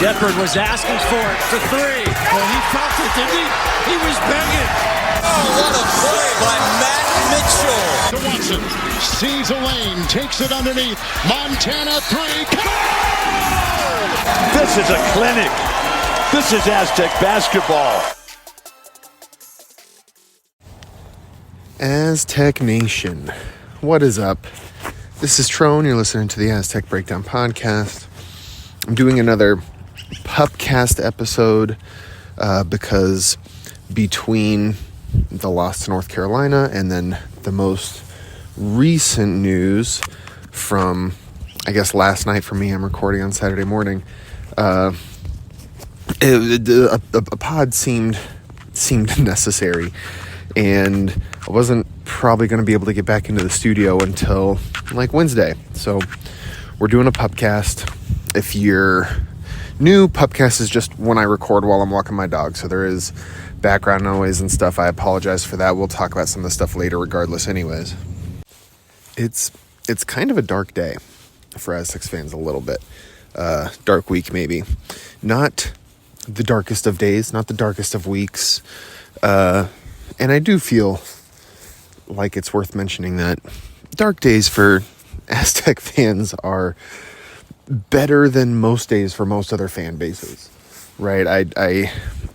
Shepard was asking for it for three. Well, he felt it, didn't he? He was begging. Oh, what a play by Matt Mitchell. To Watson, sees a lane, takes it underneath. Montana three. This is a clinic. This is Aztec basketball. Aztec Nation, what is up? This is Tron. You're listening to the Aztec Breakdown Podcast. I'm doing another Pupcast episode because between the loss to North Carolina and then the most recent news from, I guess, last night for me, I'm recording on Saturday morning, a pod seemed necessary, and I wasn't probably going to be able to get back into the studio until like Wednesday. So we're doing a Pupcast. If you're new, Pupcast is just when I record while I'm walking my dog. So there is background noise and stuff. I apologize for that. We'll talk about some of the stuff later regardless anyways. It's kind of a dark day for Aztecs fans, a little bit. Dark week maybe. Not the darkest of days, not the darkest of weeks. And I do feel like it's worth mentioning that dark days for Aztec fans are better than most days for most other fan bases, right? I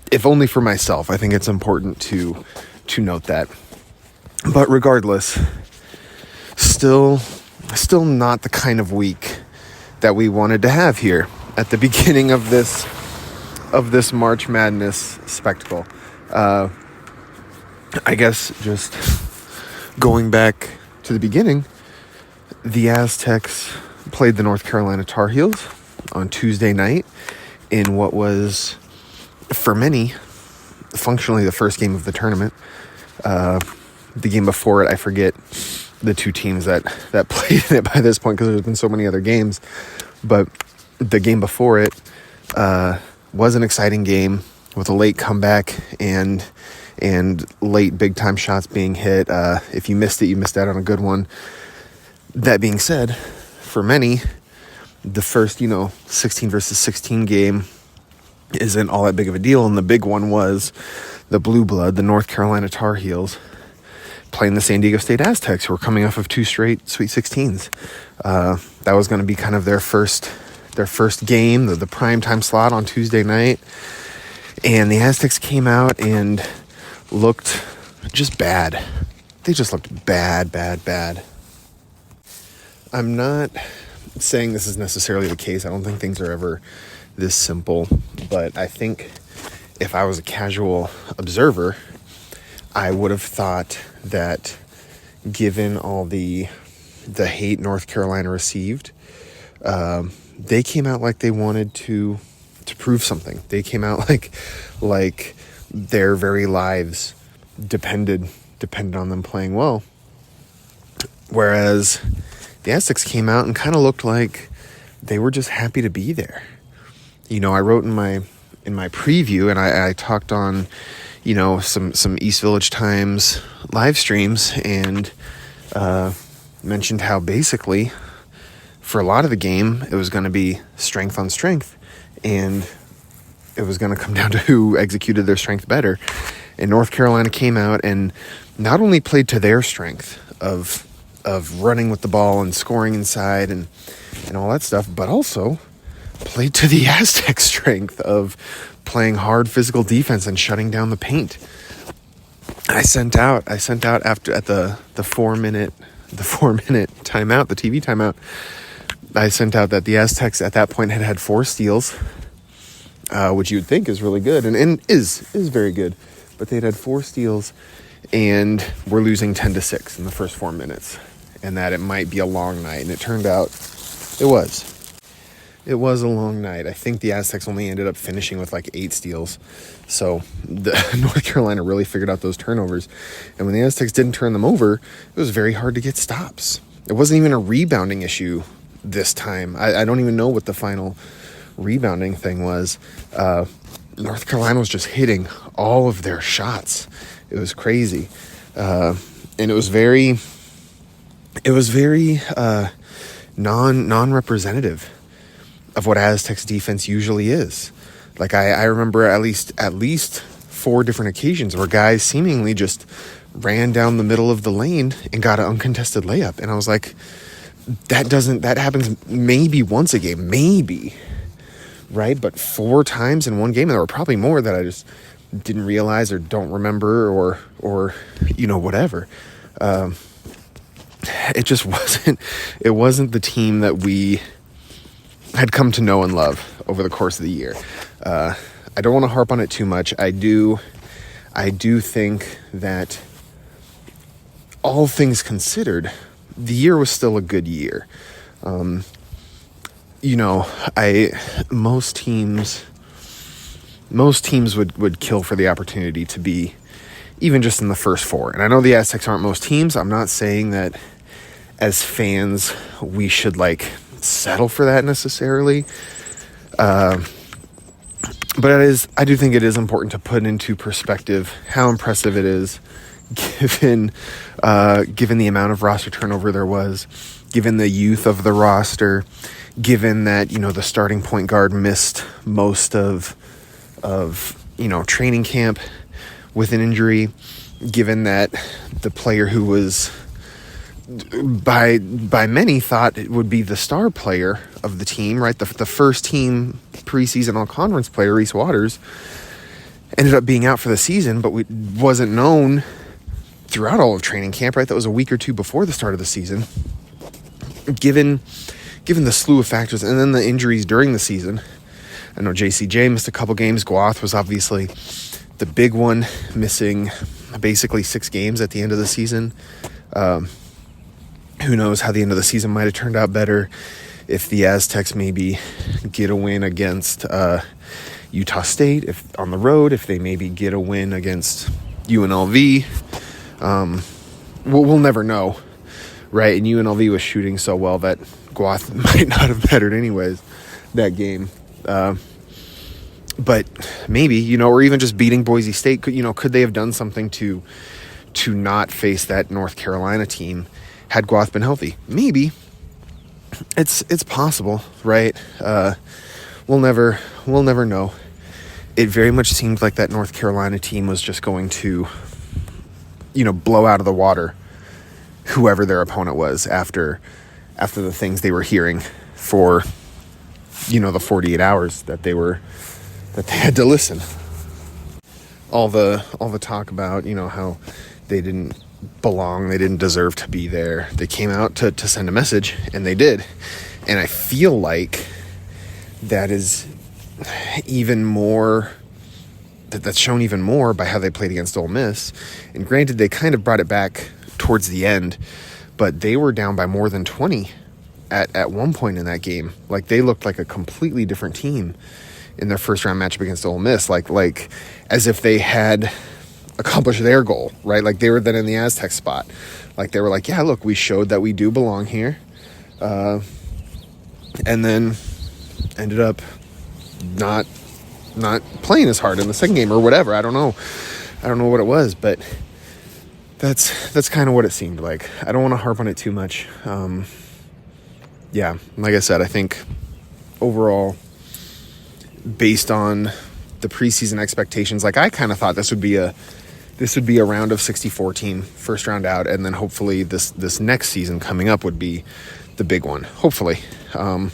if only for myself, I think it's important to note that. But regardless, still not the kind of week that we wanted to have here at the beginning of this March Madness spectacle. I guess just going back to the beginning, the Aztecs played the North Carolina Tar Heels on Tuesday night in what was, for many, functionally the first game of the tournament. The game before it, I forget the two teams that played in it by this point because there's been so many other games. But the game before it was an exciting game with a late comeback and late big-time shots being hit. If you missed it, you missed out on a good one. That being said, for many, the first, 16 versus 16 game isn't all that big of a deal, and the big one was the Blue Blood, the North Carolina Tar Heels, playing the San Diego State Aztecs, who were coming off of two straight Sweet 16s. That was going to be kind of their first game, the primetime slot on Tuesday night, and the Aztecs came out and looked just bad. They just looked bad. I'm not saying this is necessarily the case. I don't think things are ever this simple. But I think if I was a casual observer, I would have thought that given all the hate North Carolina received, they came out like they wanted to prove something. They came out like their very lives depended on them playing well. Whereas the Aztecs came out and kind of looked like they were just happy to be there. I wrote in my preview, and I talked on, some East Village Times live streams, and mentioned how basically for a lot of the game it was going to be strength on strength, and it was going to come down to who executed their strength better. And North Carolina came out and not only played to their strength of running with the ball and scoring inside and all that stuff, but also played to the Aztec strength of playing hard physical defense and shutting down the paint. I sent out after at the 4-minute timeout, the TV timeout, I sent out that the Aztecs at that point had 4 steals, which you would think is really good and is very good. But they'd had 4 steals and were losing 10-6 in the first 4 minutes, and that it might be a long night. And it turned out it was. It was a long night. I think the Aztecs only ended up finishing with like 8 steals. So the North Carolina really figured out those turnovers. And when the Aztecs didn't turn them over, it was very hard to get stops. It wasn't even a rebounding issue this time. I don't even know what the final rebounding thing was. North Carolina was just hitting all of their shots. It was crazy. And it was very non-representative what Aztecs defense usually is. Like I remember at least 4 different occasions where guys seemingly just ran down the middle of the lane and got an uncontested layup. And I was like, that happens maybe once a game, maybe, right? But 4 times in one game, and there were probably more that I just didn't realize or don't remember or whatever. It just wasn't the team that we had come to know and love over the course of the year. I don't want to harp on it too much. I do think that all things considered, the year was still a good year. Most teams would kill for the opportunity to be even just in the first 4. And I know the Aztecs aren't most teams. I'm not saying that as fans we should settle for that necessarily. But I do think it is important to put into perspective how impressive it is, given the amount of roster turnover there was, given the youth of the roster, given that the starting point guard missed most of training camp with an injury, given that the player who was by many thought it would be the star player of the team, right? The first team preseason all-conference player, Reese Waters, ended up being out for the season, but wasn't known throughout all of training camp, right? That was a week or 2 before the start of the season. Given the slew of factors and then the injuries during the season, I know JCJ missed a couple games. Guath was obviously the big one, missing basically 6 games at the end of the season. Who knows how the end of the season might have turned out better if the Aztecs maybe get a win against Utah State if on the road, if they maybe get a win against UNLV. We'll never know, right? And UNLV was shooting so well that Guath might not have mattered anyways that game. But maybe, or even just beating Boise State, could they have done something to not face that North Carolina team had Guath been healthy? Maybe. It's possible, right? We'll never know. It very much seemed like that North Carolina team was just going to, blow out of the water whoever their opponent was after the things they were hearing for, the 48 hours that they had to listen. All the talk about, how they didn't belong, they didn't deserve to be there. They came out to send a message, and they did. And I feel like that is even more, that's shown even more by how they played against Ole Miss. And granted, they kind of brought it back towards the end, but they were down by more than 20 at one point in that game. Like, they looked like a completely different team in their first round matchup against Ole Miss, like as if they had accomplished their goal, right? Like, they were then in the Aztec spot. Like, they were like, yeah, look, we showed that we do belong here. And then ended up not playing as hard in the second game or whatever. I don't know what it was, but that's kind of what it seemed like. I don't want to harp on it too much. Yeah, like I said, I think overall, based on the preseason expectations, like, I kind of thought this would be a round of 64 team, first round out, and then hopefully this next season coming up would be the big one, hopefully. And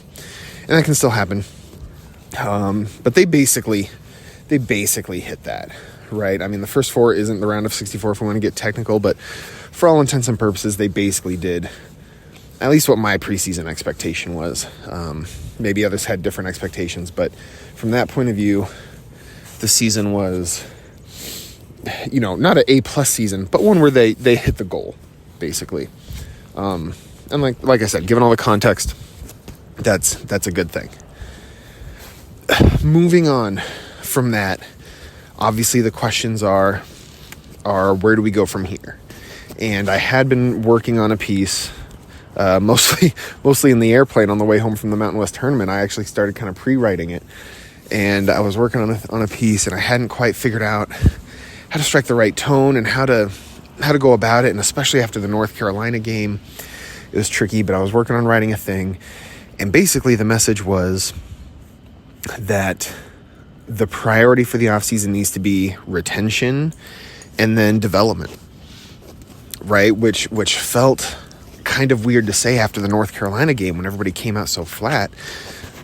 that can still happen. But they basically hit that, right? I mean, the first 4 isn't the round of 64 if we want to get technical, but for all intents and purposes, they basically did at least what my preseason expectation was. Maybe others had different expectations, but from that point of view, the season was, not an A+ season, but one where they hit the goal, basically. And like I said, given all the context, that's a good thing. Moving on from that, obviously the questions are where do we go from here? And I had been working on a piece, mostly in the airplane on the way home from the Mountain West tournament. I actually started kind of pre-writing it, and I was working on a piece, and I hadn't quite figured out how to strike the right tone and how to go about it. And especially after the North Carolina game, it was tricky, but I was working on writing a thing. And basically the message was, that the priority for the offseason needs to be retention and then development, right? Which felt kind of weird to say after the North Carolina game when everybody came out so flat.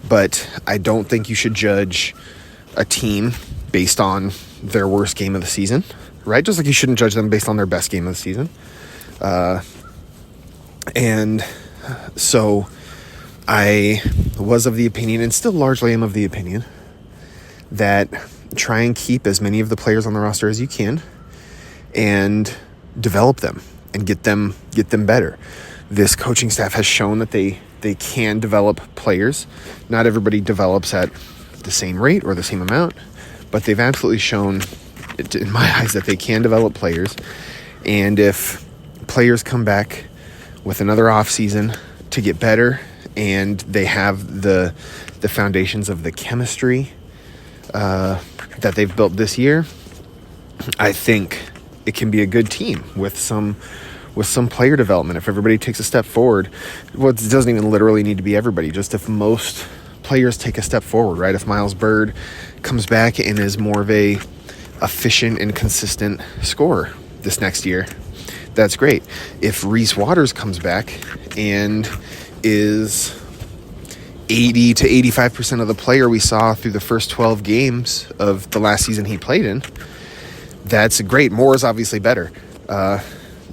But I don't think you should judge a team based on their worst game of the season, right? Just like you shouldn't judge them based on their best game of the season. And so I was of the opinion, and still largely am of the opinion, that try and keep as many of the players on the roster as you can and develop them and get them better. This coaching staff has shown that they can develop players. Not everybody develops at the same rate or the same amount, but they've absolutely shown, in my eyes, that they can develop players. And if players come back with another offseason to get better and they have the foundations of the chemistry that they've built this year, I think it can be a good team with some player development. If everybody takes a step forward, well, it doesn't even literally need to be everybody, just if most players take a step forward, right? If Miles Byrd comes back and is more of a efficient and consistent scorer this next year, that's great. If Reese Waters comes back and is 80 to 85% of the player we saw through the first 12 games of the last season he played in, that's great. More is obviously better.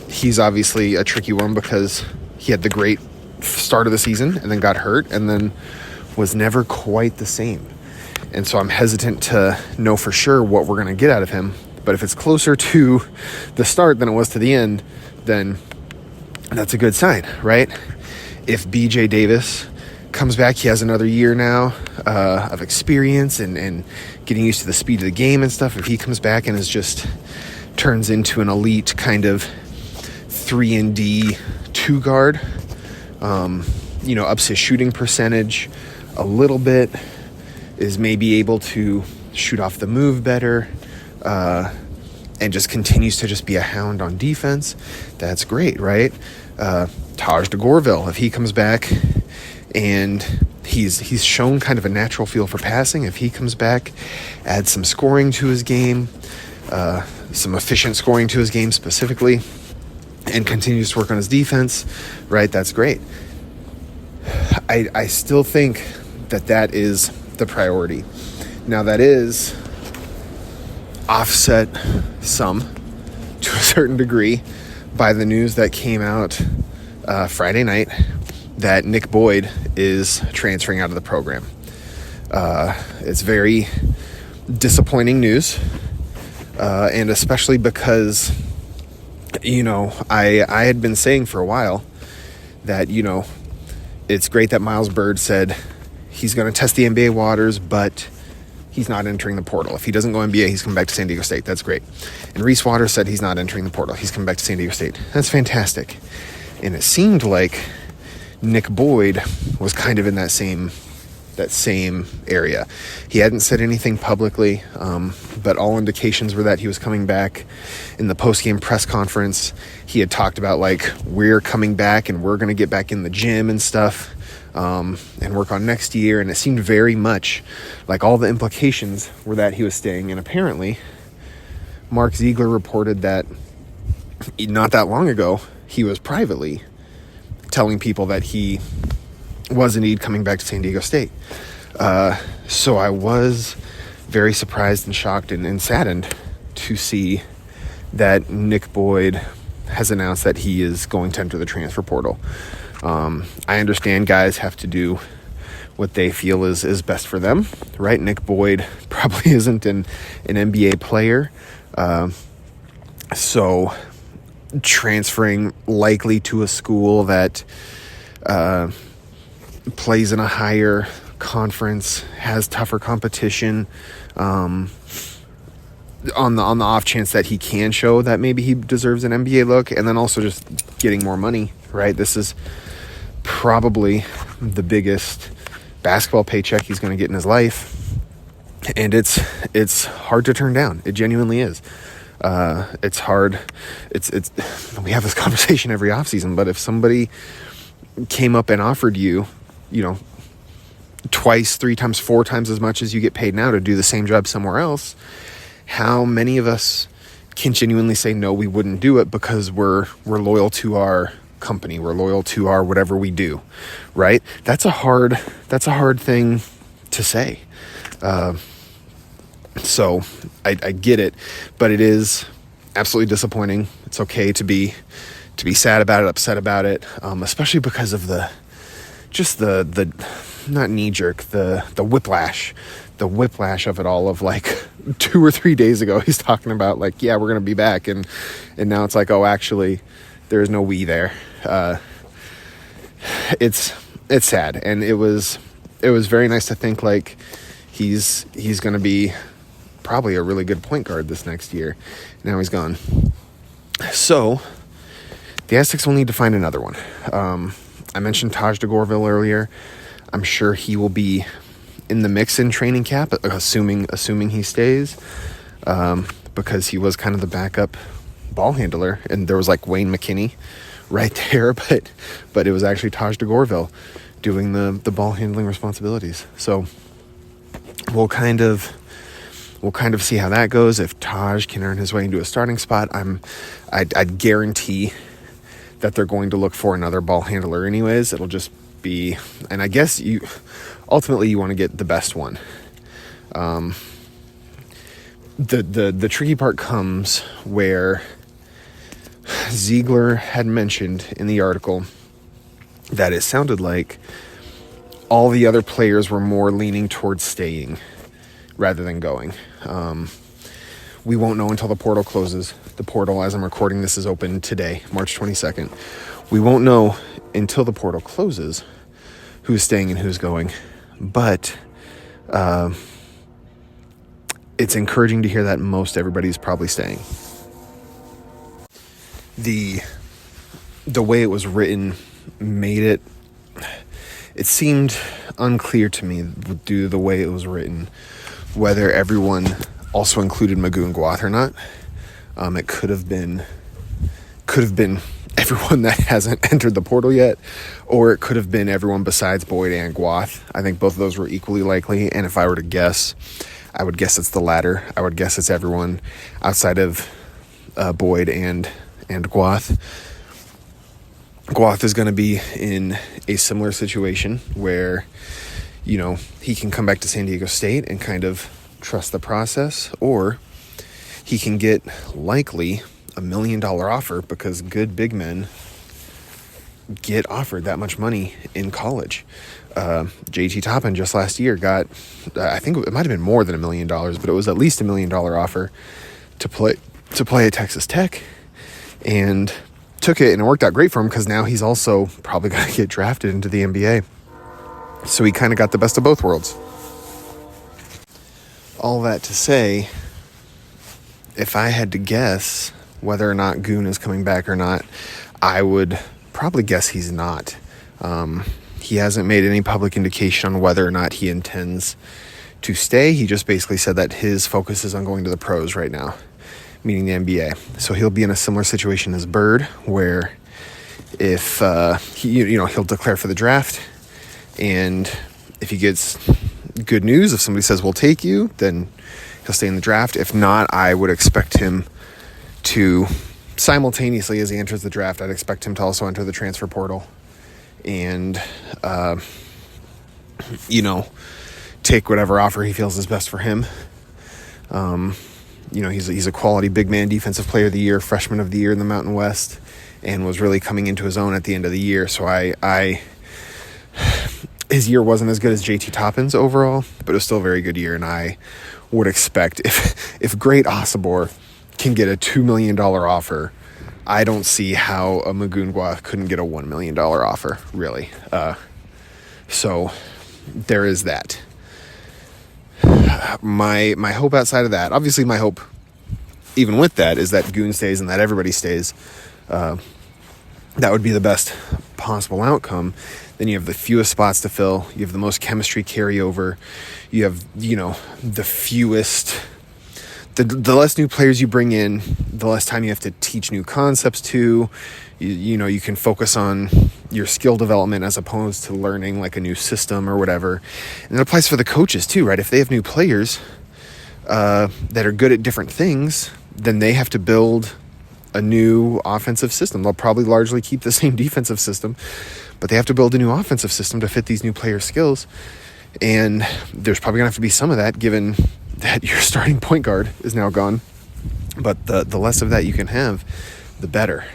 He's obviously a tricky one because he had the great start of the season and then got hurt and then was never quite the same. And so I'm hesitant to know for sure what we're going to get out of him. But if it's closer to the start than it was to the end, then that's a good sign, right? If BJ Davis comes back, he has another year now of experience and getting used to the speed of the game and stuff. If he comes back and turns into an elite kind of 3-and-D 2-guard, ups his shooting percentage a little bit, is maybe able to shoot off the move better, and just continues to just be a hound on defense, that's great, right? Taj DeGorville, if he comes back and he's shown kind of a natural feel for passing, if he comes back, adds some scoring to his game, some efficient scoring to his game specifically, and continues to work on his defense, right, that's great. I still think that is the priority. Now, that is offset some, to a certain degree, by the news that came out Friday night that Nick Boyd is transferring out of the program. It's very disappointing news, and especially because, I had been saying for a while that, it's great that Miles Byrd said he's going to test the NBA waters, but he's not entering the portal. If he doesn't go NBA, he's coming back to San Diego State. That's great. And Reese Waters said he's not entering the portal. He's coming back to San Diego State. That's fantastic. And it seemed like Nick Boyd was kind of in that same area. He hadn't said anything publicly, but all indications were that he was coming back. In the post-game press conference, he had talked about, we're coming back and we're going to get back in the gym and stuff, and work on next year. And it seemed very much like all the implications were that he was staying. And apparently, Mark Ziegler reported that not that long ago, he was privately telling people that he was indeed coming back to San Diego State. So I was very surprised and shocked and saddened to see that Nick Boyd has announced that he is going to enter the transfer portal. I understand guys have to do what they feel is best for them, right? Nick Boyd probably isn't an NBA player. So transferring likely to a school that plays in a higher conference, has tougher competition, on the off chance that he can show that maybe he deserves an NBA look, and then also just getting more money, right? This is probably the biggest basketball paycheck he's going to get in his life, and it's hard to turn down. It genuinely is. It's hard. It's we have this conversation every offseason, but if somebody came up and offered you, twice, 3 times, 4 times as much as you get paid now to do the same job somewhere else, how many of us can genuinely say no, we wouldn't do it because we're loyal to our company, we're loyal to our whatever we do, right? That's a hard thing to say. So I get it, but it is absolutely disappointing. It's okay to be sad about it, upset about it, especially because of the not knee jerk, the whiplash of it all, of like 2 or 3 days ago, he's talking about like, yeah, we're going to be back. And now it's like, oh, actually there's no we there. It's sad. And it was very nice to think like he's going to be probably a really good point guard this next year. Now he's gone. So the Aztecs will need to find another one. I mentioned Taj DeGorville earlier. I'm sure he will be in the mix in training camp, assuming he stays, because he was kind of the backup ball handler, and there was like Wayne McKinney right there, but it was actually Taj DeGorville doing the ball handling responsibilities. So we'll kind of see how that goes. If Taj can earn his way into a starting spot, I'd guarantee that they're going to look for another ball handler anyways. It'll just be, and I guess ultimately you want to get the best one. The tricky part comes where Ziegler had mentioned in the article that it sounded like all the other players were more leaning towards staying rather than going. We won't know until the portal closes. The portal, as I'm recording this, is open today, March 22nd. We won't know until the portal closes who's staying and who's going. But it's encouraging to hear that most everybody's probably staying. The way it was written made it seemed unclear to me, due to the way it was written, whether everyone also included Magoo and Guath or not. It could have been everyone that hasn't entered the portal yet, or it could have been everyone besides Boyd and Guath. I think both of those were equally likely, and if I were to guess, I would guess it's the latter. I would guess it's everyone outside of Boyd and Guath. Guath is going to be in a similar situation where, he can come back to San Diego State and kind of trust the process, or he can get likely $1 million offer, because good big men get offered that much money in college. JT Toppin just last year got, I think it might have been more than $1 million, but it was at least $1 million offer to play at Texas Tech, and took it, and it worked out great for him because now he's also probably going to get drafted into the NBA. So he kind of got the best of both worlds. All that to say, if I had to guess whether or not Goon is coming back or not, I would probably guess he's not. He hasn't made any public indication on whether or not he intends to stay. He just basically said that his focus is on going to the pros right now, meaning the NBA. So he'll be in a similar situation as Bird, where if he'll declare for the draft, and if he gets good news, if somebody says we'll take you, then he'll stay in the draft. If not, I would expect him to simultaneously, as he enters the draft, I'd expect him to also enter the transfer portal and take whatever offer he feels is best for him. He's a quality big man, defensive player of the year, freshman of the year in the Mountain West, and was really coming into his own at the end of the year. So his year wasn't as good as JT Toppin's overall, but it was still a very good year. And I would expect if Great Osobor can get a $2 million offer, I don't see how a Magoo Guath couldn't get a $1 million offer, really. So there is that. My hope outside of that, obviously my hope even with that, is that Goon stays and that everybody stays. That would be the best possible outcome. Then you have the fewest spots to fill. You have the most chemistry carryover. You have, the fewest... The less new players you bring in, the less time you have to teach new concepts to. You can focus on, your skill development as opposed to learning like a new system or whatever. And it applies for the coaches too, right? If they have new players that are good at different things, then they have to build a new offensive system. They'll probably largely keep the same defensive system, but they have to build a new offensive system to fit these new player skills. And there's probably gonna have to be some of that, given that your starting point guard is now gone. But the less of that you can have, the better.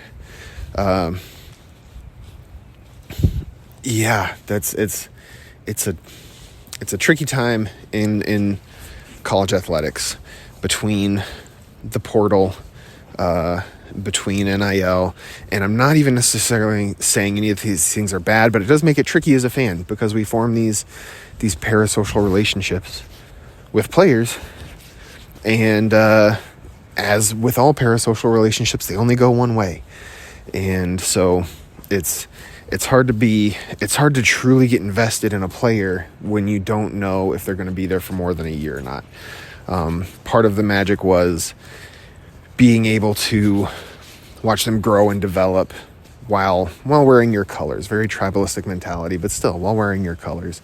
Yeah, it's a tricky time in college athletics, between the portal, between NIL, and I'm not even necessarily saying any of these things are bad, but it does make it tricky as a fan, because we form these parasocial relationships with players, and as with all parasocial relationships, they only go one way. And so it's hard to truly get invested in a player when you don't know if they're going to be there for more than a year or not. Part of the magic was being able to watch them grow and develop while wearing your colors. Very tribalistic mentality, but still, while wearing your colors.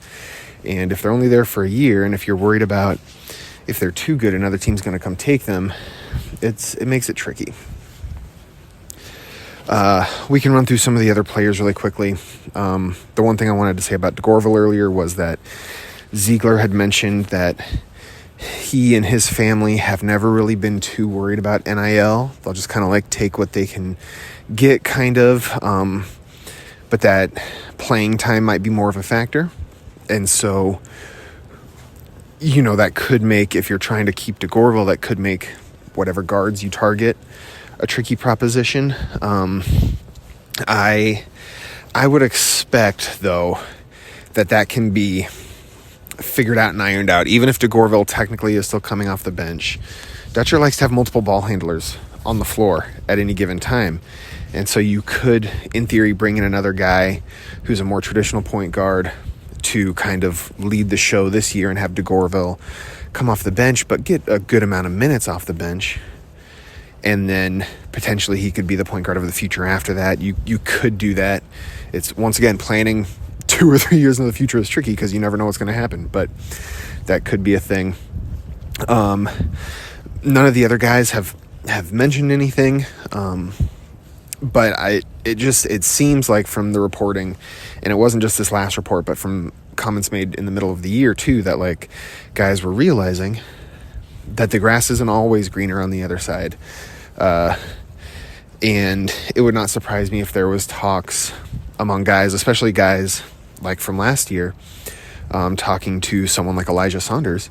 And if they're only there for a year, and if you're worried about if they're too good, another team's going to come take them, it makes it tricky. We can run through some of the other players really quickly. The one thing I wanted to say about DeGorville earlier was that Ziegler had mentioned that he and his family have never really been too worried about NIL. They'll just kind of like take what they can get, kind of. But that playing time might be more of a factor. And so, that could make, if you're trying to keep DeGorville, that could make whatever guards you target a tricky proposition. I would expect, though, that can be figured out and ironed out. Even if DeGorville technically is still coming off the bench, Dutcher likes to have multiple ball handlers on the floor at any given time. And so you could, in theory, bring in another guy who's a more traditional point guard to kind of lead the show this year, and have DeGorville come off the bench but get a good amount of minutes off the bench. And then potentially he could be the point guard of the future after that. You could do that. It's, once again, planning 2 or 3 years into the future is tricky because you never know what's going to happen, but that could be a thing. None of the other guys have mentioned anything, but it seems like from the reporting, and it wasn't just this last report, but from comments made in the middle of the year too, that like guys were realizing that the grass isn't always greener on the other side. And it would not surprise me if there was talks among guys, especially guys like from last year, talking to someone like Elijah Saunders,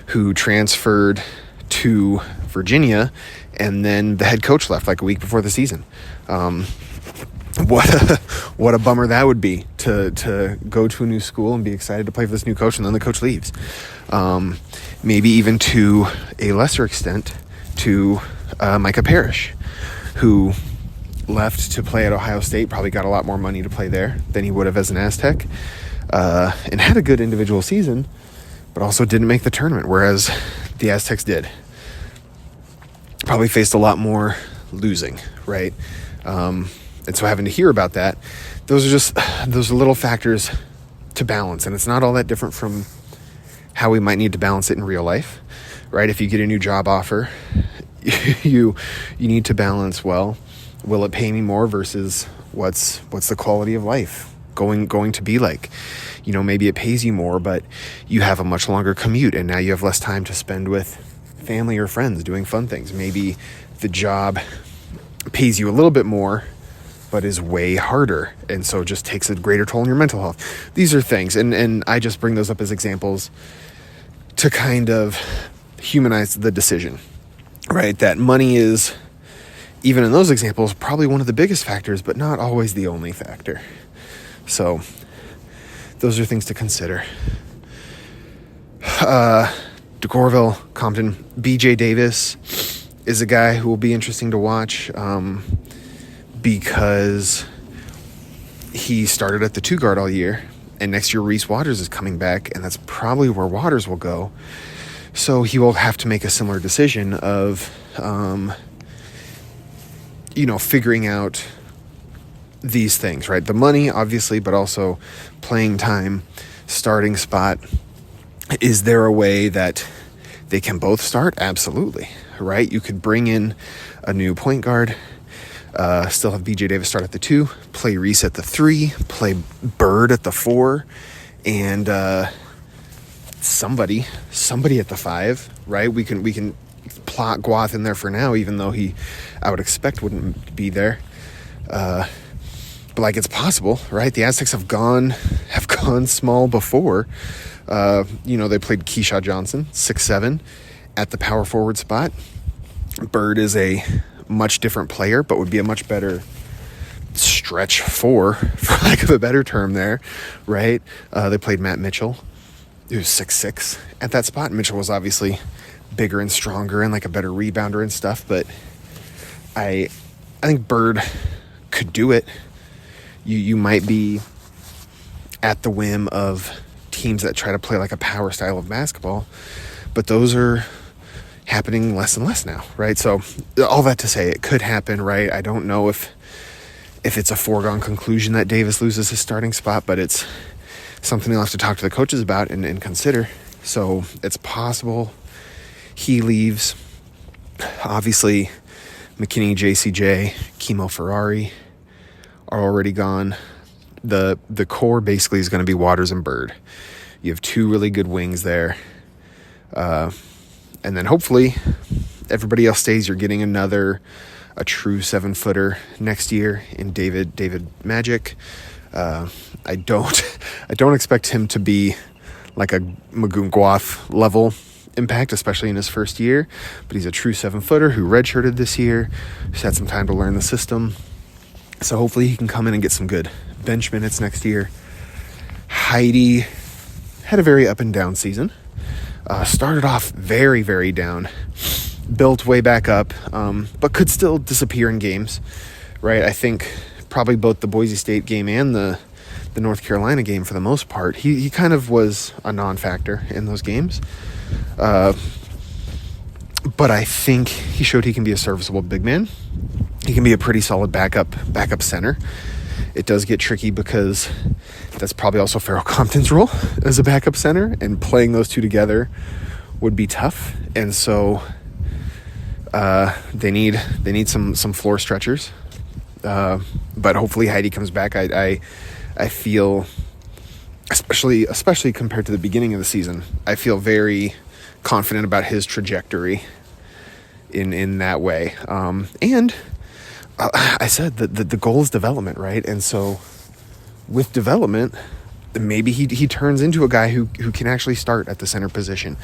who transferred to Virginia, and then the head coach left like a week before the season. What a bummer that would be, to go to a new school and be excited to play for this new coach, and then the coach leaves. Maybe even to a lesser extent to Micah Parrish, who left to play at Ohio State, probably got a lot more money to play there than he would have as an Aztec, and had a good individual season, but also didn't make the tournament, whereas the Aztecs did. Probably faced a lot more losing, right? And so having to hear about that, those are little factors to balance, and it's not all that different from how we might need to balance it in real life, right? If you get a new job offer, you need to balance, well, will it pay me more versus what's the quality of life going to be like? Maybe it pays you more, but you have a much longer commute, and now you have less time to spend with family or friends doing fun things. Maybe the job pays you a little bit more, but is way harder, and so just takes a greater toll on your mental health. These are things, and I just bring those up as examples to kind of humanize the decision, right? That money is, even in those examples, probably one of the biggest factors, but not always the only factor. So those are things to consider. DeGorville, Compton, BJ Davis is a guy who will be interesting to watch, because he started at the 2 guard all year, and next year Reese Waters is coming back, and that's probably where Waters will go. So he will have to make a similar decision of, figuring out these things, right? The money, obviously, but also playing time, starting spot. Is there a way that they can both start? Absolutely, right? You could bring in a new point guard, still have BJ Davis start at the 2, play Reese at the 3, play Bird at the 4, and somebody at the 5, right? We can plot Guath in there for now, even though I would expect wouldn't be there. But like, it's possible, right? The Aztecs have gone small before. They played Keyshawn Johnson, 6'7", at the power forward spot. Bird is a much different player, but would be a much better stretch 4, for lack of a better term there, right? They played Matt Mitchell, who's 6'6", at that spot. Mitchell was obviously bigger and stronger and like a better rebounder and stuff, but I think Bird could do it. You might be at the whim of teams that try to play like a power style of basketball, but those are happening less and less now, right? So all that to say, it could happen, right? I don't know if it's a foregone conclusion that Davis loses his starting spot, but it's something he'll have to talk to the coaches about and consider. So it's possible he leaves. Obviously, McKinney, JCJ, Kimo Ferrari are already gone. The core basically is going to be Waters and Bird. You have 2 really good wings there. And then hopefully everybody else stays. You're getting a true 7-footer next year in David Magic. I don't expect him to be like a Magoon Guath level impact, especially in his first year, but he's a true 7-footer who redshirted this year, who's had some time to learn the system. So hopefully he can come in and get some good bench minutes next year. Heidi had a very up and down season. Started off very, very down, built way back up, but could still disappear in games, right? I think probably both the Boise State game and the North Carolina game, for the most part, he kind of was a non-factor in those games. But I think he showed he can be a serviceable big man. He can be a pretty solid backup center. It does get tricky because that's probably also Farrell Compton's role as a backup center, and playing those two together would be tough. And so they need some floor stretchers. But hopefully Heidi comes back. I feel, especially compared to the beginning of the season, I feel very confident about his trajectory in that way. And I said that the goal is development, right? And so with development, maybe he turns into a guy who can actually start at the center position.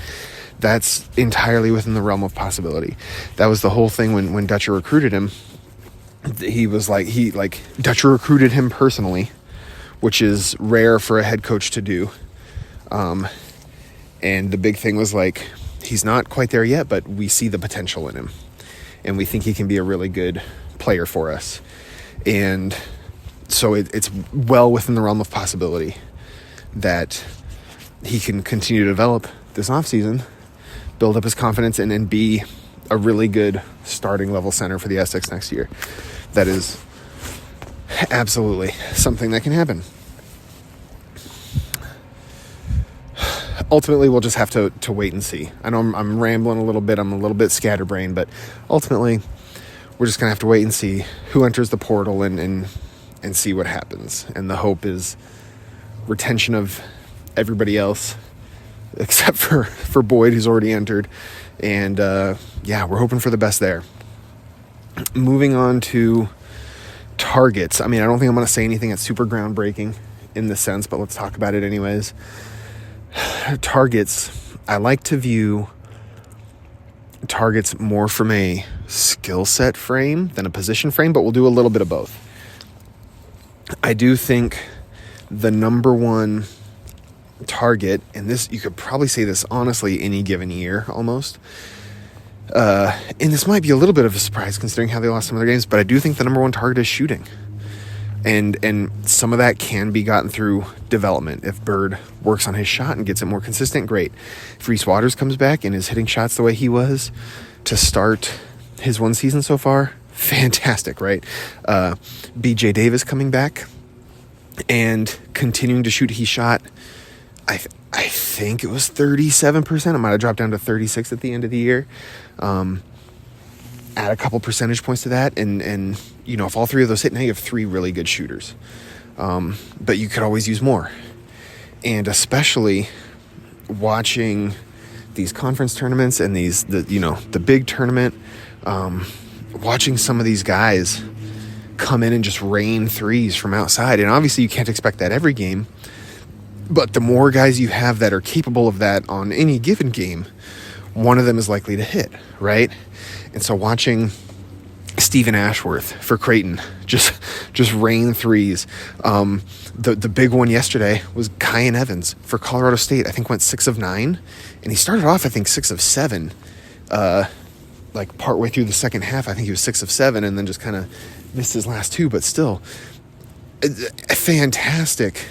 That's entirely within the realm of possibility. That was the whole thing when Dutcher recruited him. He was like, Dutcher recruited him personally, which is rare for a head coach to do. And the big thing was like, he's not quite there yet, but we see the potential in him. And we think he can be a really good player for us. And so it's well within the realm of possibility that he can continue to develop this offseason, build up his confidence, and then be a really good starting level center for the Aztecs next year. That is absolutely something that can happen. Ultimately, we'll just have to wait and see. I know I'm rambling a little bit. I'm a little bit scatterbrained, but ultimately, we're just going to have to wait and see who enters the portal and see what happens. And the hope is retention of everybody else, except for Boyd, who's already entered. And, we're hoping for the best there. Moving on to targets. I mean, I don't think I'm going to say anything that's super groundbreaking in this sense, but let's talk about it anyways. Targets, I like to view targets more from a skill set frame than a position frame, but we'll do a little bit of both. I do think the number one target, and this, you could probably say this honestly any given year almost, and this might be a little bit of a surprise considering how they lost some of their games, but I do think the number one target is shooting. And some of that can be gotten through development. If Bird works on his shot and gets it more consistent, great. If Reese Waters comes back and is hitting shots the way he was to start his one season so far, fantastic, right? BJ Davis coming back and continuing to shoot. He shot, I think it was 37%. It might have dropped down to 36 at the end of the year. Add a couple percentage points to that, and you know, if all three of those hit, now you have three really good shooters. But you could always use more. And especially watching these conference tournaments and the big tournament, watching some of these guys come in and just rain threes from outside. And obviously you can't expect that every game, but the more guys you have that are capable of that on any given game, one of them is likely to hit, right? And so watching Stephen Ashworth for Creighton just rain threes. The big one yesterday was Kyan Evans for Colorado State. I think went 6 of 9, and he started off, I think, 6 of 7. Like partway through the second half, I think he was 6 of 7, and then just kind of missed his last two. But still, a fantastic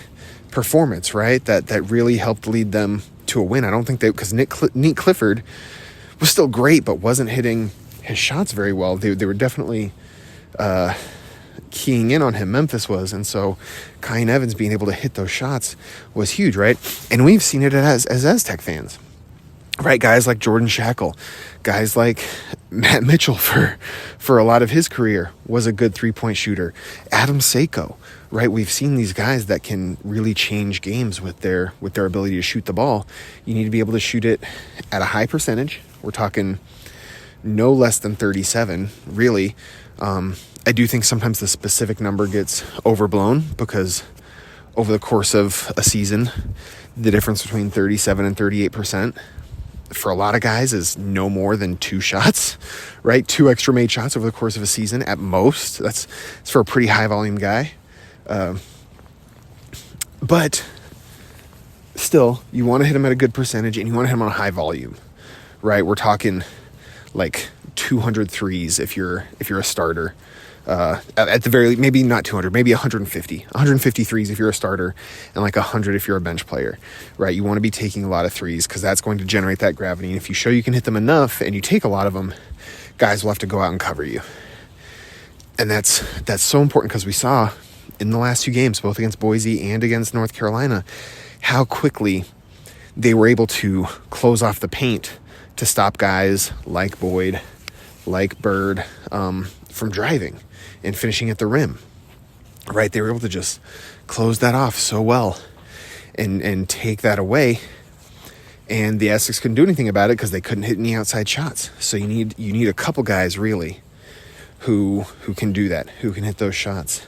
performance, right? That really helped lead them to a win. I don't think because Nick Clifford was still great, but wasn't hitting his shots very well. They were definitely keying in on him, Memphis was, and so Kyan Evans being able to hit those shots was huge, right? And we've seen it as Aztec fans, right? Guys like Jordan Shackle, guys like Matt Mitchell for a lot of his career was a good three-point shooter. Adam Seiko, right? We've seen these guys that can really change games with their ability to shoot the ball. You need to be able to shoot it at a high percentage. We're talking no less than 37, really. I do think sometimes the specific number gets overblown because over the course of a season, the difference between 37 and 38% for a lot of guys is no more than 2 shots, right? 2 extra made shots over the course of a season at most. That's for a pretty high volume guy. But still, you want to hit him at a good percentage and you want to hit him on a high volume, right? We're talking like 200 threes if you're a starter. At the very, maybe not 200, maybe 150 threes if you're a starter, and like 100 if you're a bench player, right? You want to be taking a lot of threes because that's going to generate that gravity. And if you show you can hit them enough and you take a lot of them, guys will have to go out and cover you. And that's so important because we saw in the last 2 games, both against Boise and against North Carolina, how quickly they were able to close off the paint to stop guys like Boyd, like Bird, from driving and finishing at the rim, right? They were able to just close that off so well and take that away. And the Aztecs couldn't do anything about it because they couldn't hit any outside shots. So you need a couple guys really who can do that, who can hit those shots.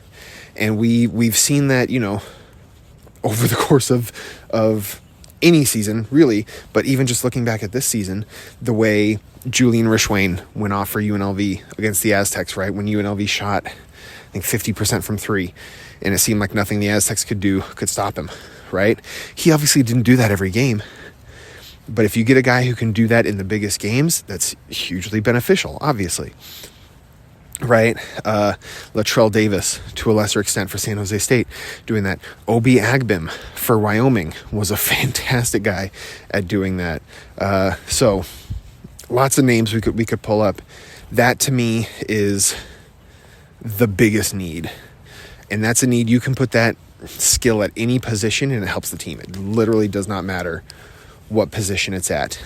And we've seen that, you know, over the course of any season, really, but even just looking back at this season, the way Julian Rishwain went off for UNLV against the Aztecs, right? When UNLV shot, I think 50% from 3, and it seemed like nothing the Aztecs could stop him, right? He obviously didn't do that every game, but if you get a guy who can do that in the biggest games, that's hugely beneficial, obviously. Right? Latrell Davis, to a lesser extent for San Jose State, doing that. Obi Agbim for Wyoming was a fantastic guy at doing that. So lots of names we could pull up. That to me is the biggest need. And that's a need. You can put that skill at any position and it helps the team. It literally does not matter what position it's at.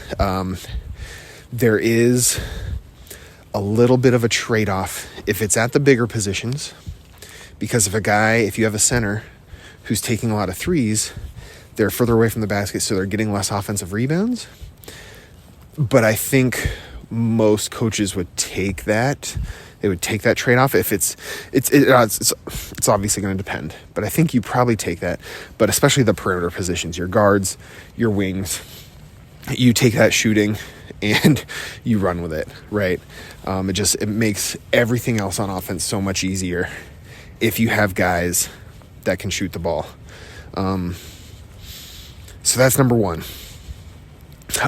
There is a little bit of a trade-off if it's at the bigger positions, because if you have a center who's taking a lot of threes, they're further away from the basket, so they're getting less offensive rebounds. But I think most coaches would take that. They would take that trade-off. If it's obviously going to depend, but I think you probably take that. But especially the perimeter positions, your guards, your wings, you take that shooting and you run with it, right? It makes everything else on offense so much easier if you have guys that can shoot the ball. So that's number one.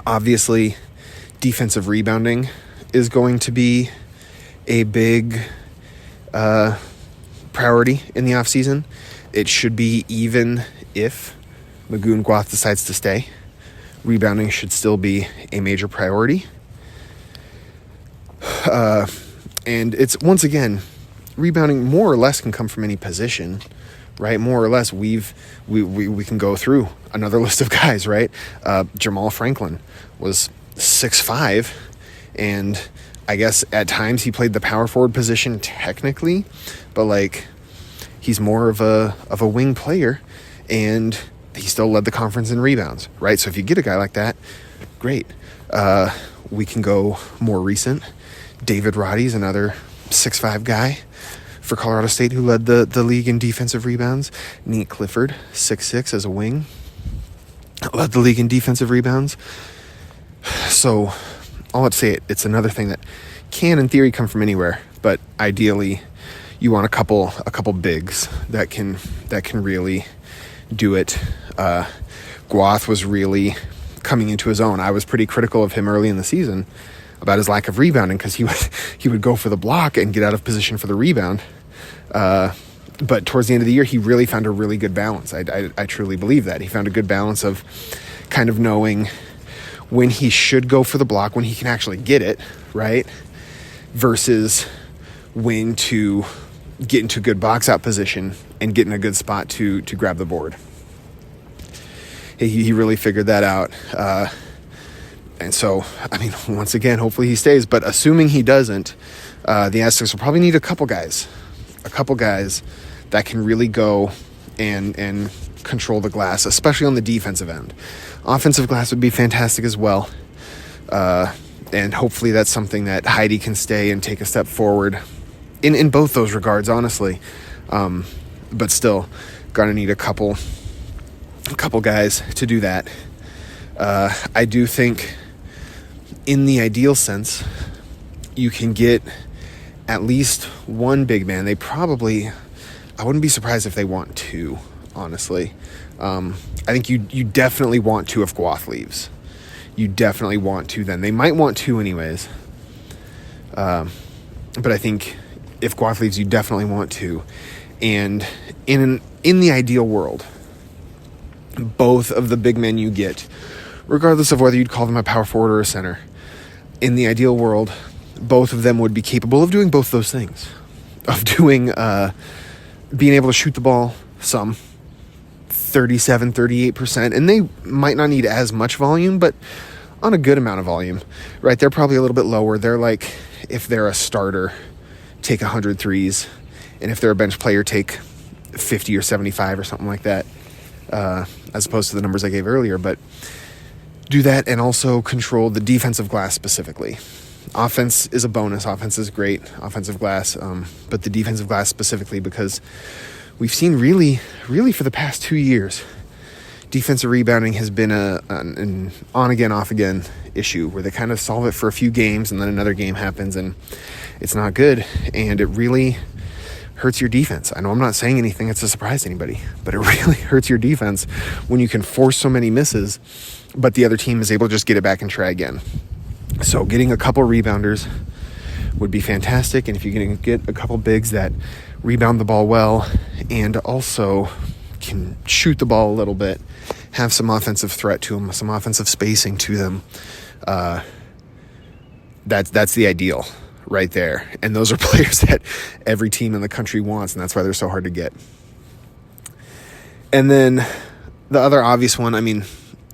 Obviously, defensive rebounding is going to be a big priority in the offseason. It should be, even if Magoon Guath decides to stay. Rebounding should still be a major priority. And it's, once again, rebounding more or less can come from any position, right? More or less, we can go through another list of guys, right? Jamal Franklin was 6'5", and I guess at times he played the power forward position technically, but like he's more of a wing player, and he still led the conference in rebounds, right? So if you get a guy like that, great. We can go more recent. David Roddy's another 6'5" guy for Colorado State who led the league in defensive rebounds. Nate Clifford, 6'6", as a wing, led the league in defensive rebounds. So I'll say it's another thing that can, in theory, come from anywhere, but ideally you want a couple bigs that can really do it. Guath was really coming into his own. I was pretty critical of him early in the season about his lack of rebounding because he would go for the block and get out of position for the rebound. But towards the end of the year, he really found a really good balance. I truly believe that. He found a good balance of kind of knowing when he should go for the block, when he can actually get it, right? Versus when to get into a good box out position and get in a good spot to grab the board. He really figured that out. And so, I mean, once again, hopefully he stays. But assuming he doesn't, the Aztecs will probably need a couple guys that can really go and control the glass, especially on the defensive end. Offensive glass would be fantastic as well. And hopefully that's something that Heidi can stay and take a step forward in both those regards, honestly. But still, gonna need a couple guys to do that. I do think in the ideal sense, you can get at least one big man. They probably, I wouldn't be surprised if they want two, honestly. I think you definitely want two if Guath leaves. You definitely want two then. They might want two anyways. But I think if Guath leaves, you definitely want two. And in the ideal world, both of the big men you get, regardless of whether you'd call them a power forward or a center, in the ideal world, both of them would be capable of doing both those things. Of doing, being able to shoot the ball some, 37, 38%, and they might not need as much volume, but on a good amount of volume, right? They're probably a little bit lower. They're like, if they're a starter, take 100 threes, and if they're a bench player, take 50 or 75 or something like that, as opposed to the numbers I gave earlier. But do that and also control the defensive glass specifically. Offense is a bonus. Offense is great, offensive glass, but the defensive glass specifically, because we've seen really for the past 2 years, defensive rebounding has been an on-again, off-again issue where they kind of solve it for a few games and then another game happens and it's not good, and it really hurts your defense. I know I'm not saying anything that's a surprise to anybody, but it really hurts your defense when you can force so many misses, but the other team is able to just get it back and try again. So getting a couple rebounders would be fantastic, and if you can get a couple bigs that rebound the ball well and also can shoot the ball a little bit, have some offensive threat to them, some offensive spacing to them, that's the ideal right there. And those are players that every team in the country wants, and that's why they're so hard to get. And then the other obvious one, I mean,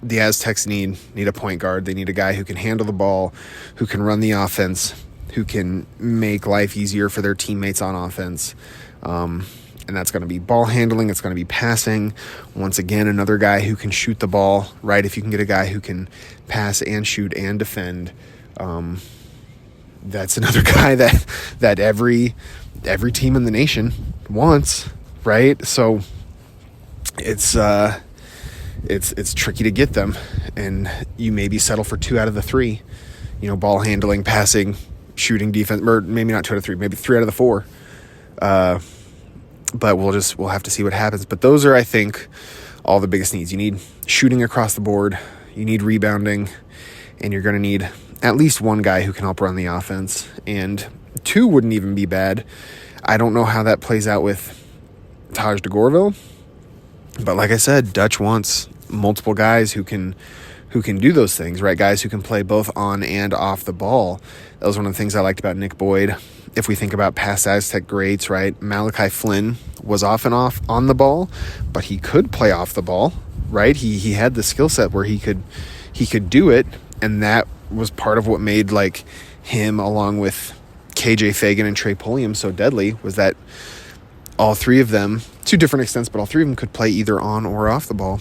the Aztecs need a point guard. They need a guy who can handle the ball, who can run the offense, who can make life easier for their teammates on offense. And that's going to be ball handling. It's going to be passing. Once again, another guy who can shoot the ball, right? If you can get a guy who can pass and shoot and defend, that's another guy that every team in the nation wants, right? So it's tricky to get them, and you maybe settle for 2 out of the 3, ball handling, passing, shooting, defense, or maybe not 2 out of 3, maybe 3 out of the 4. But we'll have to see what happens. But those are, I think, all the biggest needs. You need shooting across the board, you need rebounding, and you're going to need at least one guy who can help run the offense. And 2 wouldn't even be bad. I don't know how that plays out with Taj DeGorville, but like I said, Dutch wants multiple guys who can who can do those things, right? Guys who can play both on and off the ball. That was one of the things I liked about Nick Boyd. If we think about past Aztec greats, right? Malachi Flynn was off and off on the ball, but he could play off the ball, right? He had the skill set where he could do it, and that was part of what made like him, along with KJ Fagan and Trey Pulliam, so deadly, was that all three of them, to different extents, but all three of them could play either on or off the ball.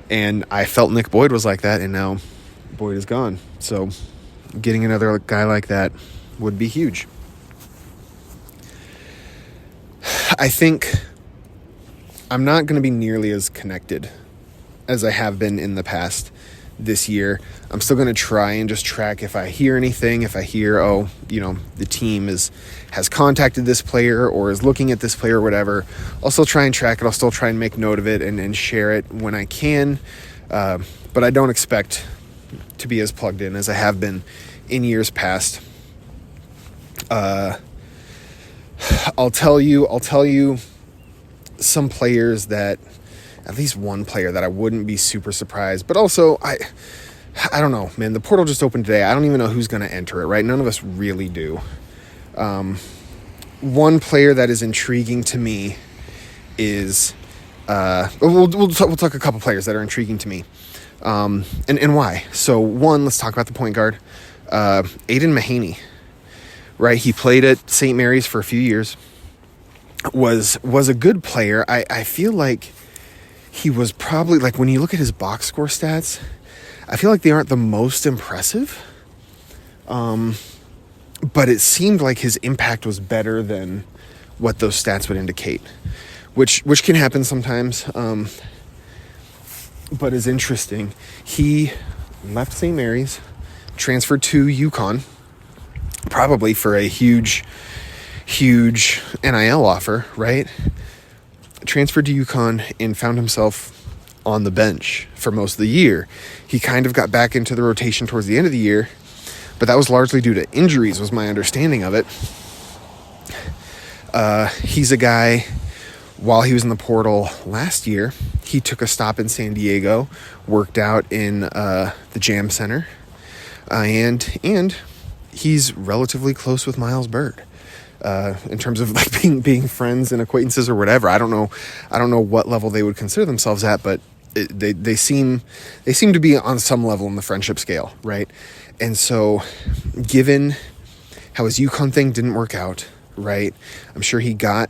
And I felt Nick Boyd was like that, and now Boyd is gone. So getting another guy like that would be huge. I think I'm not going to be nearly as connected as I have been in the past this year. I'm still going to try and just track if I hear anything, if I hear, the team has contacted this player or is looking at this player or whatever. I'll still try and track it. I'll still try and make note of it and share it when I can. But I don't expect to be as plugged in as I have been in years past. I'll tell you some players that, at least one player that I wouldn't be super surprised, but also I don't know, man, the portal just opened today. I don't even know who's going to enter it, right? None of us really do. One player that is intriguing to me is, we'll talk a couple players that are intriguing to me. And why? So one, let's talk about the point guard, Aiden Mahaney, right? He played at St. Mary's for a few years, was a good player. I feel like he was probably, like, when you look at his box score stats, I feel like they aren't the most impressive. But it seemed like his impact was better than what those stats would indicate, which can happen sometimes. But is interesting. He left St. Mary's, transferred to UConn, probably for a huge NIL offer, right? Transferred to UConn and found himself on the bench for most of the year. He kind of got back into the rotation towards the end of the year, but that was largely due to injuries, was my understanding of it. He's a guy, while he was in the portal last year, he took a stop in San Diego, worked out in the Jam Center, and he's relatively close with Miles Bird. In terms of like being friends and acquaintances or whatever. I don't know what level they would consider themselves at, but they seem to be on some level in the friendship scale, right? And so, given how his UConn thing didn't work out, right? I'm sure he got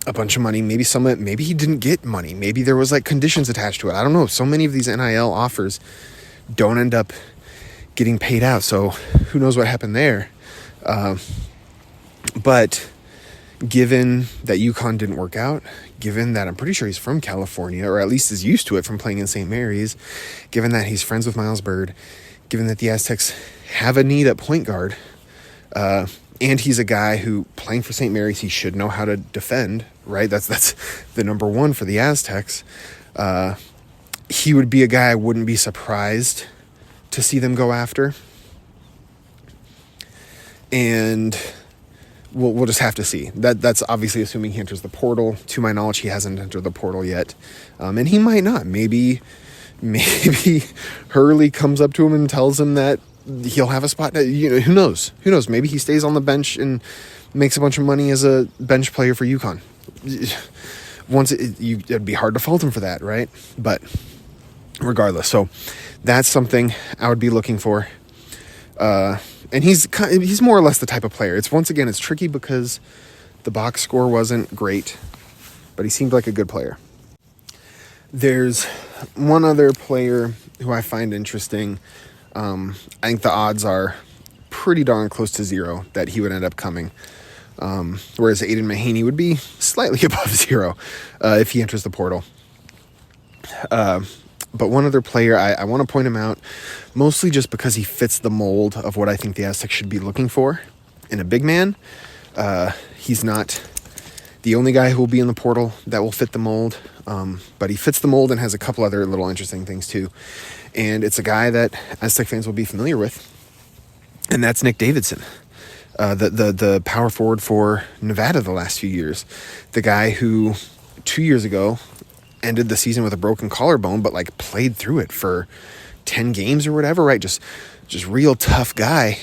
a bunch of money. Maybe some of it, maybe he didn't get money. Maybe there was like conditions attached to it. I don't know. So many of these NIL offers don't end up getting paid out. So who knows what happened there? But given that UConn didn't work out, given that I'm pretty sure he's from California, or at least is used to it from playing in St. Mary's, given that he's friends with Miles Bird, given that the Aztecs have a need at point guard, and he's a guy who, playing for St. Mary's, he should know how to defend, right? That's the number one for the Aztecs. He would be a guy I wouldn't be surprised to see them go after. And we'll just have to see. That's obviously assuming he enters the portal. To my knowledge, he hasn't entered the portal yet. And he might not. Maybe Hurley comes up to him and tells him that he'll have a spot. Who knows? Maybe he stays on the bench and makes a bunch of money as a bench player for UConn. It'd be hard to fault him for that, right? But regardless, so that's something I would be looking for. And he's more or less the type of player. It's tricky because the box score wasn't great, but he seemed like a good player. There's one other player who I find interesting. I think the odds are pretty darn close to zero that he would end up coming. Whereas Aiden Mahaney would be slightly above zero if he enters the portal. But one other player, I want to point him out, mostly just because he fits the mold of what I think the Aztecs should be looking for in a big man. He's not the only guy who will be in the portal that will fit the mold, but he fits the mold and has a couple other little interesting things too. And it's a guy that Aztec fans will be familiar with, and that's Nick Davidson, the power forward for Nevada the last few years. The guy who 2 years ago ended the season with a broken collarbone, but like played through it for 10 games or whatever, right? Just real tough guy.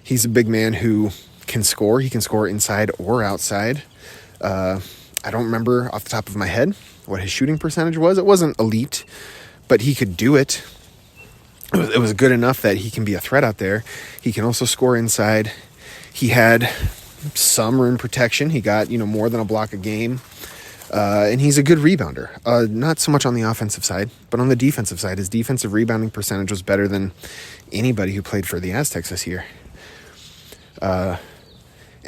He's a big man who can score. He can score inside or outside. I don't remember off the top of my head what his shooting percentage was. It wasn't elite, but he could do it. It was good enough that he can be a threat out there. He can also score inside. He had some rim protection. He got, more than a block a game. And he's a good rebounder. Not so much on the offensive side, but on the defensive side, his defensive rebounding percentage was better than anybody who played for the Aztecs this year. And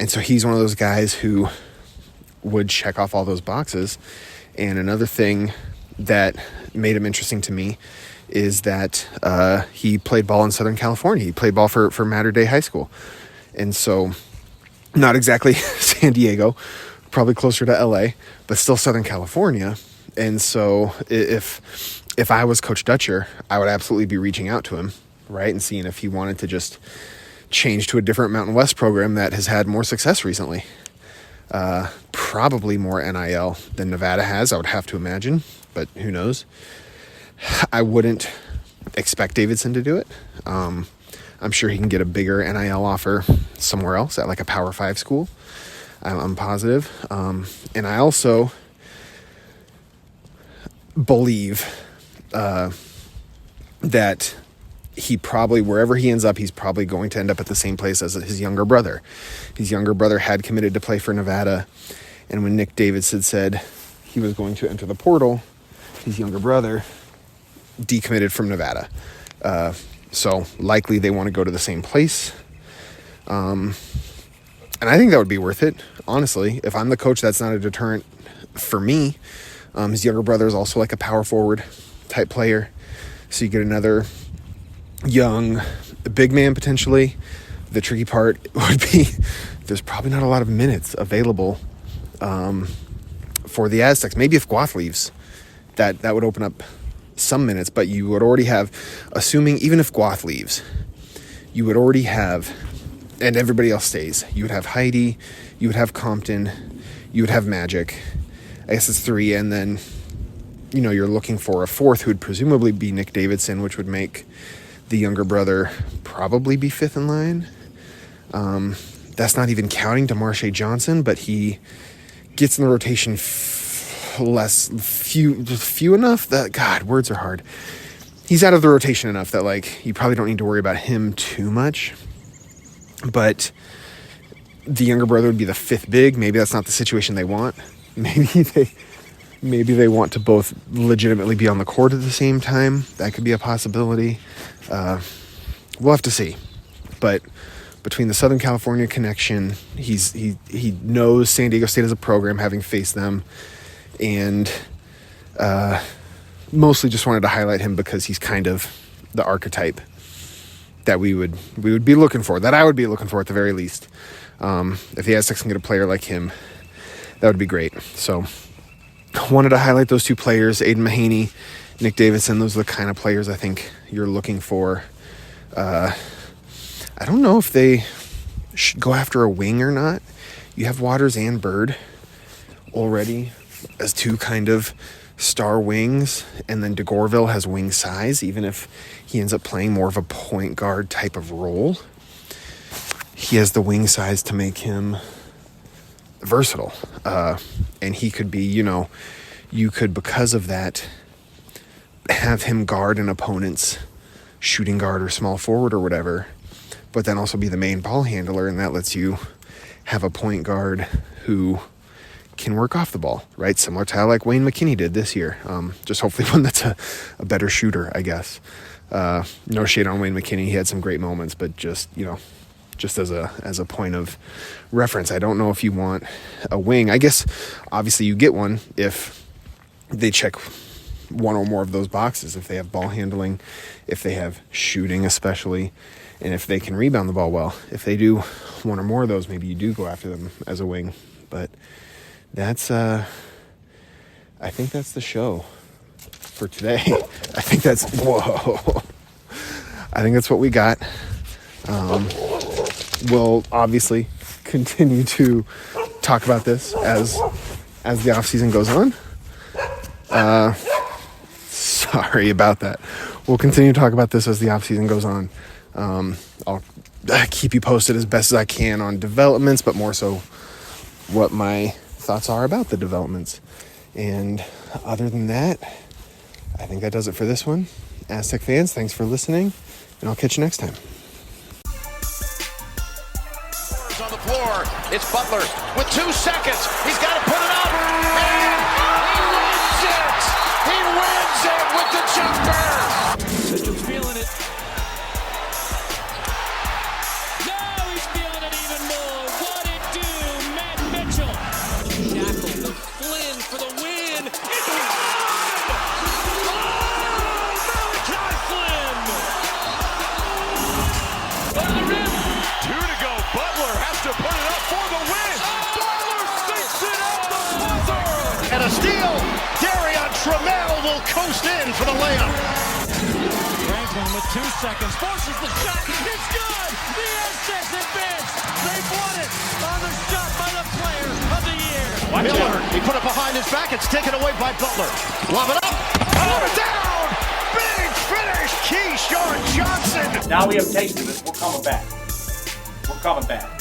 so he's one of those guys who would check off all those boxes. And another thing that made him interesting to me is that he played ball in Southern California. He played ball for Mater Dei High School. And so not exactly San Diego, probably closer to LA, but still Southern California. And so if I was Coach Dutcher, I would absolutely be reaching out to him, right, and seeing if he wanted to just change to a different Mountain West program that has had more success recently. Probably more NIL than Nevada has, I would have to imagine, but who knows. I wouldn't expect Davidson to do it. I'm sure he can get a bigger NIL offer somewhere else at like a Power 5 school. I'm positive. And I also believe that he probably, wherever he ends up, he's probably going to end up at the same place as his younger brother. His younger brother had committed to play for Nevada. And when Nick Davidson said he was going to enter the portal, his younger brother decommitted from Nevada. So likely they want to go to the same place. And I think that would be worth it, honestly. If I'm the coach, that's not a deterrent for me. His younger brother is also like a power forward type player. So you get another young big man potentially. The tricky part would be there's probably not a lot of minutes available for the Aztecs. Maybe if Guath leaves, that would open up some minutes, but you would already have, assuming even if Guath leaves, you would already have, and everybody else stays, you would have Heidi, you would have Compton, you would have Magic. I guess it's 3, and then, you're looking for a 4th who would presumably be Nick Davidson, which would make the younger brother probably be 5th in line. That's not even counting DeMarshe Johnson, but he gets in the rotation few enough that, God, words are hard. He's out of the rotation enough that, like, you probably don't need to worry about him too much. But the younger brother would be the 5th big. Maybe that's not the situation they want. Maybe they want to both legitimately be on the court at the same time. That could be a possibility. We'll have to see. But between the Southern California connection, he knows San Diego State as a program, having faced them, and mostly just wanted to highlight him because he's kind of the archetype that we would be looking for, that I would be looking for at the very least. If the Aztecs can get a player like him, that would be great. So wanted to highlight those 2 players, Aiden Mahaney, Nick Davidson. Those are the kind of players I think you're looking for. I don't know if they should go after a wing or not. You have Waters and Bird already as 2 kind of star wings, and then DeGorville has wing size, even if he ends up playing more of a point guard type of role. He has the wing size to make him versatile. And he could be, you could, because of that, have him guard an opponent's shooting guard or small forward or whatever, but then also be the main ball handler, and that lets you have a point guard who can work off the ball, right? Similar to how like Wayne McKinney did this year. Just hopefully one that's a better shooter, I guess. No shade on Wayne McKinney. He had some great moments, but just as a point of reference, I don't know if you want a wing. I guess obviously you get one if they check one or more of those boxes, if they have ball handling, if they have shooting especially, and if they can rebound the ball well. If they do one or more of those, maybe you do go after them as a wing. But that's I think that's the show for today. I think that's what we got. We'll obviously continue to talk about this as the off season goes on. Sorry about that. We'll continue to talk about this as the offseason goes on. I'll keep you posted as best as I can on developments, but more so what my thoughts are about the developments. And other than that, I think that does it for this one. Aztec fans, thanks for listening, and I'll catch you next time. On the floor, it's Butler with 2 seconds. He's got to put it up, and he wins it with the jumper. Mitchell's feeling it. Now he's feeling it even more. What it do, Matt Mitchell? Shackle to Flynn for the win. It's good! Oh, Malachi Flynn! Over the rim. 2 to go. Butler has to put it up for the win. Butler sticks it at the buzzer. And a steal. Darion Trammell will coast in for the layup. Franklin with 2 seconds forces the shot. It's good. The Aztecs advance. They've won it on the shot by the player of the year. Miller, he put it behind his back. It's taken away by Butler. Lob it up. Lob it down. Big finish. Keyshawn Johnson. Now we have tasted it. We're coming back. We're coming back.